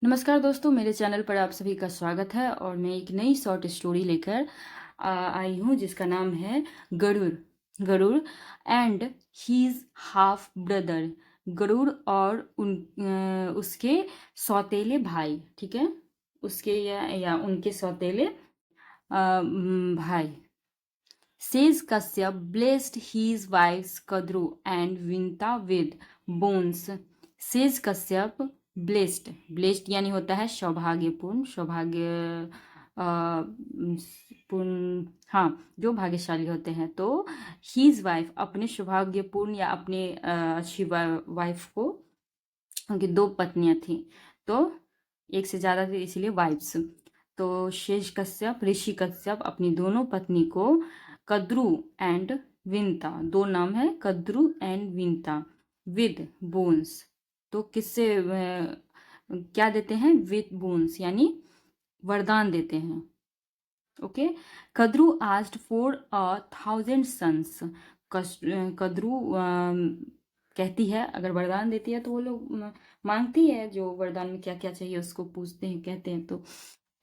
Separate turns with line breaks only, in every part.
नमस्कार दोस्तों, मेरे चैनल पर आप सभी का स्वागत है और मैं एक नई शॉर्ट स्टोरी लेकर आई हूँ जिसका नाम है Garuda. Garuda and his half brother. Garuda और उसके सौतेले भाई। ठीक है, उसके या उनके सौतेले भाई। Says Kashyap blessed his wives Kadru and Vinta with bones. Says Kashyap blessed यानी होता है सौभाग्यपूर्ण, पूर्ण, हाँ, जो भाग्यशाली होते हैं। तो हीज वाइफ अपने सौभाग्यपूर्ण या अपने अच्छी वाइफ को, उनकी दो पत्नियां थी, तो एक से ज्यादा थी इसलिए वाइफ्स। तो शेष कश्यप, ऋषि कश्यप अपनी दोनों पत्नी को कद्रु एंड विंता, दो नाम है Kadru and Vinta, with bones, तो किससे क्या देते हैं? विद बोन्स यानी वरदान देते हैं। Okay, Kadru asked for 1,000 sons. Kadru कहती है, अगर वरदान देती है तो वो लोग मांगती है, जो वरदान में क्या क्या चाहिए उसको पूछते हैं, कहते हैं।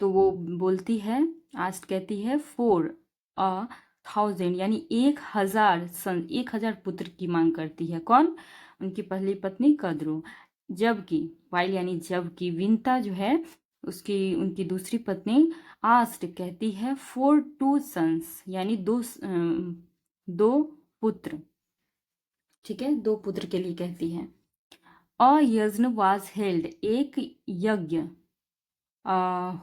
तो वो बोलती है, आस्ट कहती है 4,000 यानी 1,000 सन, 1,000 पुत्र की मांग करती है। कौन? उनकी पहली पत्नी कद्रु। जबकि वाइल यानी जबकि विंता जो है उसकी, उनकी दूसरी पत्नी आस्ट कहती है 2 सन्स यानी दो पुत्र। ठीक है, दो पुत्र के लिए कहती है। अ यज्ञ वाज हेल्ड, एक यज्ञ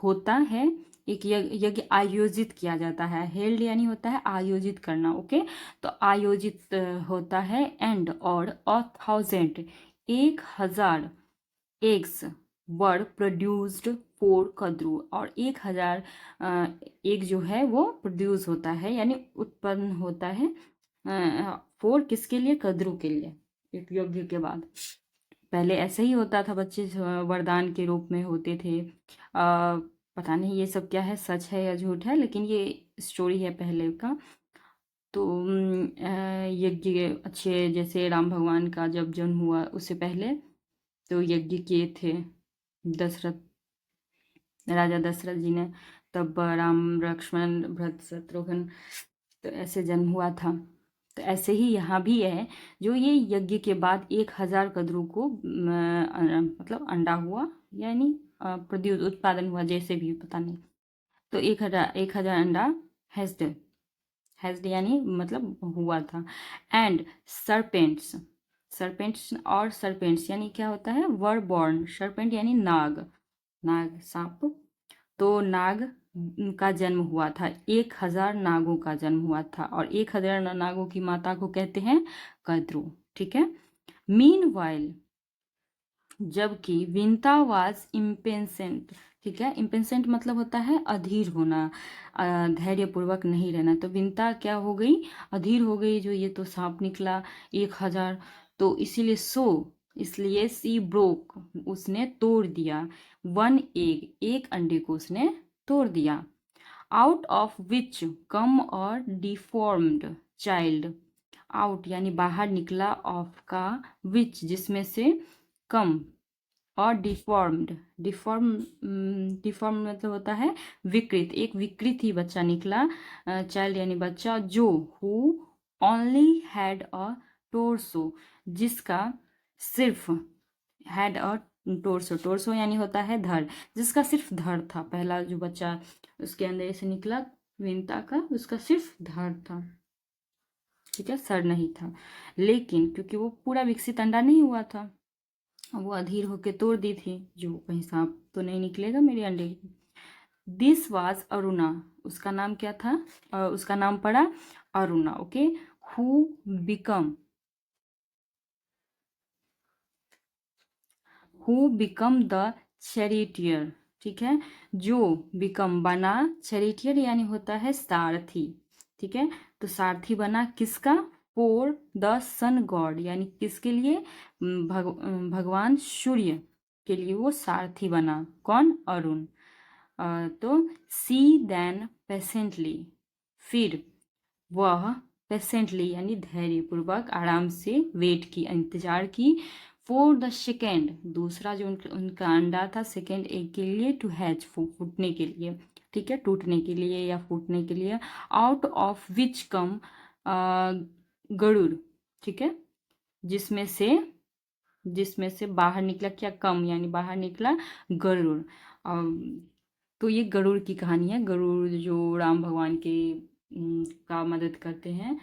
होता है, एक यज्ञ आयोजित किया जाता है। हेल्ड यानी होता है आयोजित करना। ओके, तो आयोजित होता है। एंड और 1,000 1,000 eggs were produced for Kadru, और 1,000 एग जो है वो प्रोड्यूस होता है यानी उत्पन्न होता है फॉर किसके लिए? कद्रु के लिए। एक यज्ञ के बाद पहले ऐसे ही होता था, बच्चे वरदान के रूप में होते थे। पता नहीं ये सब क्या है, सच है या झूठ है, लेकिन ये स्टोरी है पहले का। तो यज्ञ अच्छे, जैसे राम भगवान का जब जन्म हुआ उससे पहले तो यज्ञ किए थे दशरथ, राजा दशरथ जी ने। तब राम, लक्ष्मण, भरत, शत्रुघ्न, तो ऐसे जन्म हुआ था। तो ऐसे ही यहाँ भी है, जो ये यज्ञ के बाद 1,000 कद्रू को मतलब अंडा हुआ यानी प्रोड्यूस, उत्पादन हुआ, जैसे भी पता नहीं। तो 1,000 अंडा हैज्ड, हैज्ड यानी मतलब हुआ था। एंड सरपेंट्स, सरपेंट्स और सरपेंट्स यानी क्या होता है? Were born. सरपेंट यानी नाग, नाग सांप। तो नाग का जन्म हुआ था, 1,000 नागों का जन्म हुआ था, और 1,000 नागों की माता को कहते हैं कद्रु। ठीक है। मीन वाइल, जबकि विंता वाज इम्पेंसेंट। ठीक है, इम्पेंसेंट मतलब होता है अधीर होना, धैर्य पूर्वक नहीं रहना। तो विंता क्या हो गई? अधीर हो गई, जो ये तो सांप निकला 1,000, तो इसीलिए इसलिए सी ब्रोक, उसने तोड़ दिया। 1 एग, एक अंडे को उसने तोड़ दिया। आउट ऑफ विच कम और डिफॉर्म्ड चाइल्ड, आउट यानी बाहर निकला, ऑफ का विच जिसमें से, कम, और डिफॉर्म्ड, डिफॉर्म मतलब होता है विकृत, एक विकृत ही बच्चा निकला। चाइल्ड यानी बच्चा, जो who only had a torso, जिसका सिर्फ, हैड अ टोर्सो, टोर्सो यानी होता है धड़, जिसका सिर्फ धड़ था। पहला जो बच्चा उसके अंदर से निकला विंता का, उसका सिर्फ धड़ था। ठीक है, सर नहीं था। लेकिन क्योंकि वो पूरा विकसित अंडा नहीं हुआ था, वो अधीर होके तोड़ दी थी, जो कहीं सांप तो नहीं निकलेगा मेरे अंडे। दिस वाज अरुणा, उसका नाम क्या था? उसका नाम पड़ा Aruna. Okay, who become, who become the charioteer. ठीक है, जो बिकम बना, चैरिटियर यानी होता है सारथी। ठीक है, तो सारथी बना किसका? फॉर द सन गॉड, यानी किसके लिए? भगवान सूर्य के लिए वो सारथी बना। कौन? अरुण। तो सी देन पेशेंटली, फिर वह पेशेंटली यानी धैर्यपूर्वक, आराम से वेट की, इंतजार की। फॉर द सेकेंड, दूसरा जो उनका अंडा था सेकेंड एग के लिए, टू हैच, फूटने के लिए, ठीक है, टूटने के लिए या फूटने के लिए, आउट ऑफ विच कम गरुड़, ठीक है, जिसमें से बाहर निकला क्या, कम यानी बाहर निकला गरुड़। तो ये गरुड़ की कहानी है। गरुड़ जो राम भगवान के का मदद करते हैं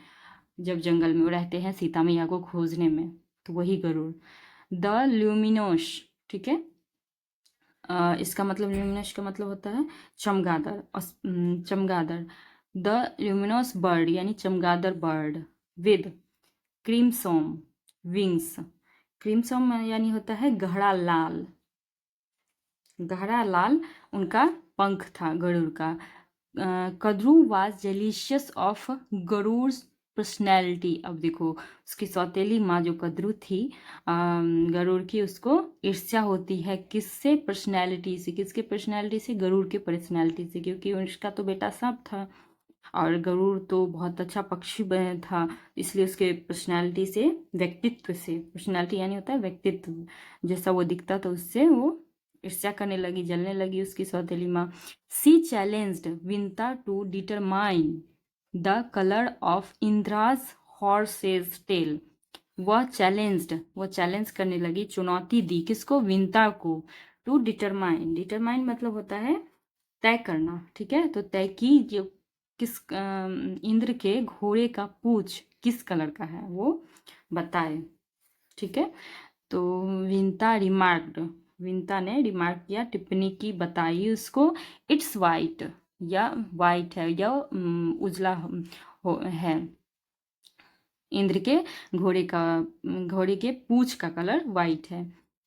जब जंगल में वो रहते हैं सीता मैया को खोजने में, तो वही गरुड़। द ल्यूमिनोस, ठीक है, इसका मतलब ल्यूमिनस का मतलब होता है चमगादड़, चमगादड़। द ल्यूमिनस बर्ड यानी चमगादड़ बर्ड विद क्रीमसोम विंग्स, क्रीमसोम यानी होता है गहरा लाल, गहरा लाल उनका पंख था गरुड़ का। Kadru was jealous of Garuda personality. अब देखो उसकी सौतेली माँ जो कद्रू थी गरुड़ की, उसको ईर्ष्या होती है किससे, पर्सनैलिटी से। किसके पर्सनैलिटी से, गरुड़ के पर्सनैलिटी से, क्योंकि उसका तो बेटा सांप था और गरुड़ तो बहुत अच्छा पक्षी था, इसलिए उसके पर्सनैलिटी से, व्यक्तित्व से, पर्सनैलिटी यानी होता है व्यक्तित्व, जैसा वो दिखता था उससे वो ईर्ष्या करने लगी, जलने लगी उसकी सौतेली माँ। She challenged Vinata to determine the colour of Indra's horses tail. वह चैलेंज करने लगी, चुनौती दी, किसको, विंता को। टू डिटरमाइन, डिटरमाइन मतलब होता है तय करना, ठीक है, तो तय की जो किस इंद्र के घोड़े का पूंछ किस कलर का है वो बताए, ठीक है। तो विंता ने रिमार्क किया, टिप्पणी की, बताई उसको, इट्स वाइट, या वाइट है या उजला है, इंद्र के घोड़े के पूंछ का कलर वाइट है।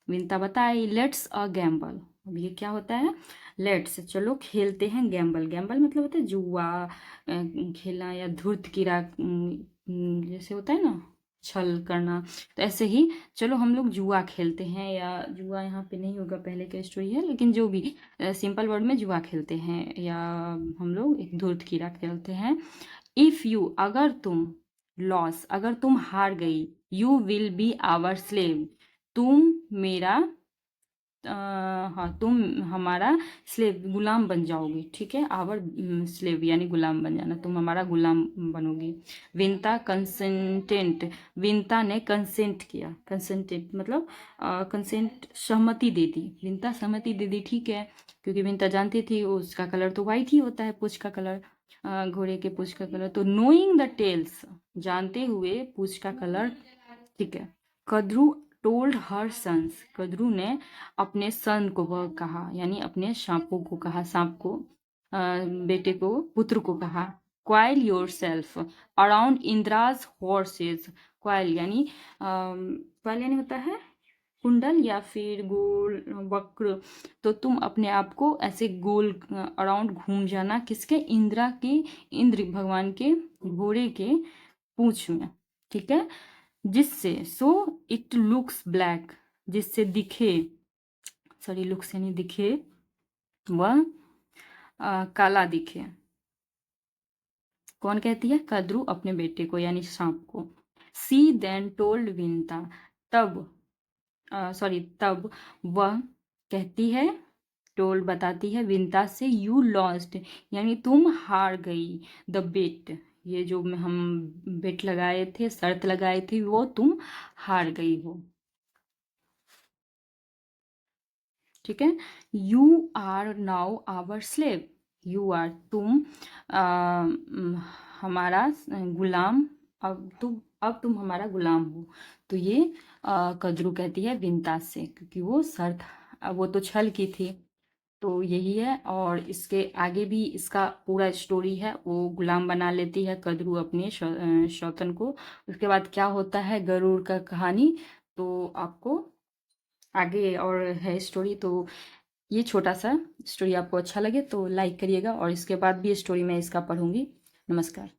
विंता बताई, लेट्स अ गैम्बल। अब ये क्या होता है, लेट्स, चलो खेलते हैं, गैम्बल, गैम्बल मतलब होता है जुआ खेलना या धूर्त कीड़ा, जैसे होता है ना छल करना, तो ऐसे ही चलो हम लोग जुआ खेलते हैं, या जुआ यहाँ पे नहीं होगा, पहले का स्टोरी है, लेकिन जो भी सिंपल वर्ड में जुआ खेलते हैं या हम लोग एक धूर्त कीड़ा खेलते हैं। इफ यू, अगर तुम, लॉस, अगर तुम हार गई, you will be our slave, तुम मेरा हाँ तुम हमारा स्लेव, गुलाम बन जाओगी, ठीक है, आवर स्लेव यानी गुलाम बन जाना, तुम हमारा गुलाम बनोगी। विंता कंसेंटेंट, विंता ने कंसेंट किया, कंसेंटेंट मतलब कंसेंट, सहमति दे दी, विंता सहमति दे दी, ठीक है, क्योंकि विंता जानती थी उसका कलर तो वाइट ही होता है, पूंछ का कलर, घोड़े के पूंछ का कलर। तो नोइंग द टेल्स, जानते हुए पूंछ का कलर, ठीक है। Kadru told her sons, Kadru ने अपने सन को वह कहा, यानी अपने सांपों को कहा, सांप को बेटे को, पुत्र को कहा, coil your self around Indraj horse's. Coil यानी क्वाइल यानी होता है कुंडल या फिर गोल वक्र, तो तुम अपने आप को ऐसे गोल अराउंड घूम जाना, किसके, इंद्र भगवान के घोड़े के पूंछ में, ठीक है, जिससे, सो इट लुक्स ब्लैक, जिससे दिखे, सॉरी लुक्स यानी दिखे, वह काला दिखे। कौन कहती है, कद्रू अपने बेटे को यानी सांप को। सी देन टोल्ड विंता, तब तब वह कहती है, टोल्ड बताती है विंता से, यू लॉस्ट यानी तुम हार गई, द बेट, ये जो हम बेट लगाए थे, शर्त लगाई थी, वो तुम हार गई हो, ठीक है। You are now our slave, you are तुम हमारा गुलाम, अब तुम हमारा गुलाम हो। तो ये कद्रू कहती है विंता से, क्योंकि वो शर्त, वो तो छल की थी, तो यही है। और इसके आगे भी इसका पूरा स्टोरी है, वो गुलाम बना लेती है कद्रू अपने शौतन को। उसके बाद क्या होता है गरुड़ का कहानी, तो आपको आगे और है स्टोरी। तो ये छोटा सा स्टोरी आपको अच्छा लगे तो लाइक करिएगा, और इसके बाद भी स्टोरी मैं इसका पढ़ूंगी। नमस्कार।